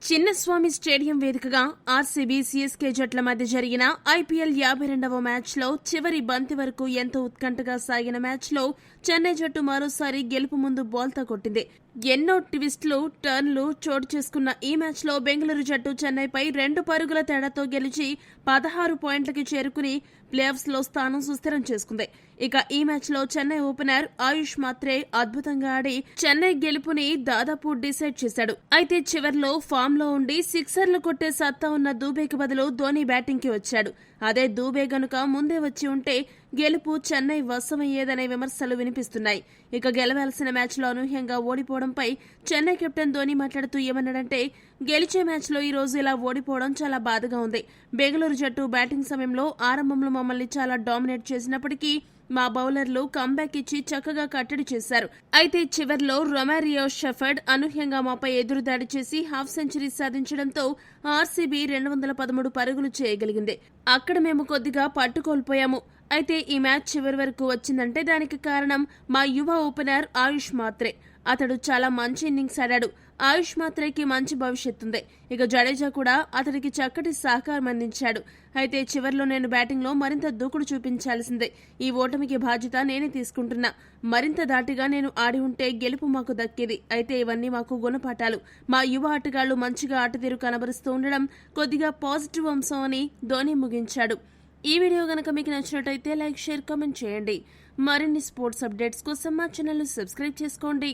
Chinnaswamy stadium వేదికగా RCB CSK జట్ల మధ్య జరిగిన ఐపీఎల్ 52వ మ్యాచ్లో చివరి బంతి వరకు ఎంతో ఉత్కంఠగా సాగిన మ్యాచ్లో చెన్నై జట్టు మరోసారి గెలుపు ముందు బోల్తా కొట్టింది. ఎన్నో ట్విస్టులు, టర్న్లు చోటు చేసుకున్న ఈ మ్యాచ్లో బెంగళూరు జట్టు చెన్నైపై 2 పరుగుల తేడాతో గెలిచి 16 పాయింట్లకి చేరుకుని ప్లేఆఫ్స్ లో స్థానం సుస్థిరం చేసుకుంది. ఇక ఈ మ్యాచ్లో చెన్నై ఓపెనర్ ఆయుష్ మాత్రే అద్భుతంగా ఆడి చెన్నై గెలుపుని దాదాపు డిసైడ్ చేశాడు. అయితే చివర్లో ఫామ్ లో ఉండి సిక్సర్లు కొట్టే సత్తా ఉన్న దూబేకి బదులు ధోని బ్యాటింగ్ కి వచ్చాడు. అదే దూబే గనుక ముందే వచ్చి ఉంటే గెలుపు చెన్నై వశమయ్యేదనే విమర్శలు వినిపిస్తున్నాయి. ఇక గెలవాల్సిన మ్యాచ్లో అనూహ్యంగా ఓడిపోవడంపై చెన్నై కెప్టెన్ ధోని మాట్లాడుతూ ఏమన్నాడంటే, గెలిచే మ్యాచ్లో ఈ రోజు ఇలా ఓడిపోవడం చాలా బాధగా ఉంది. బెంగళూరు జట్టు బ్యాటింగ్ సమయంలో ఆరంభంలో మమ్మల్ని చాలా డామినేట్ చేసినప్పటికీ మా బౌలర్లు కంబ్యాక్ ఇచ్చి చక్కగా కట్టడి చేశారు. అయితే చివర్లో రొమారియో షెఫర్డ్ అనూహ్యంగా మాపై ఎదురుదాడి చేసి హాఫ్ సెంచరీ సాధించడంతో ఆర్సీబీ 213 పరుగులు చేయగలిగింది. అక్కడ మేము కొద్దిగా పట్టుకోల్పోయాము. అయితే ఈ మ్యాచ్ చివరి వరకు వచ్చిందంటే దానికి కారణం మా యువ ఓపెనర్ ఆయుష్ మాత్రే. అతడు చాలా మంచి ఇన్నింగ్స్ ఆడాడు. ఆయుష్ మాత్రేకి మంచి భవిష్యత్తుంది. ఇక జడేజా కూడా అతడికి చక్కటి సహకారం అందించాడు. అయితే చివర్లో నేను బ్యాటింగ్లో మరింత దూకుడు చూపించాల్సిందే. ఈ ఓటమికి బాధ్యత నేనే తీసుకుంటున్నా. మరింత దాటిగా నేను ఆడి ఉంటే గెలుపు మాకు దక్కేది. అయితే ఇవన్నీ మాకు గుణపాఠాలు. మా యువ ఆటగాళ్లు మంచిగా ఆటతీరు కనబరుస్తూ ఉండడం కొద్దిగా పాజిటివ్ అంశం అని ధోని ముగించాడు. ఈ వీడియో గనక మీకు నచ్చినట్టయితే లైక్, షేర్, కామెంట్ చేయండి. మరిన్ని స్పోర్ట్స్ అప్డేట్స్ కోసం మా ఛానల్ సబ్స్క్రైబ్ చేసుకోండి.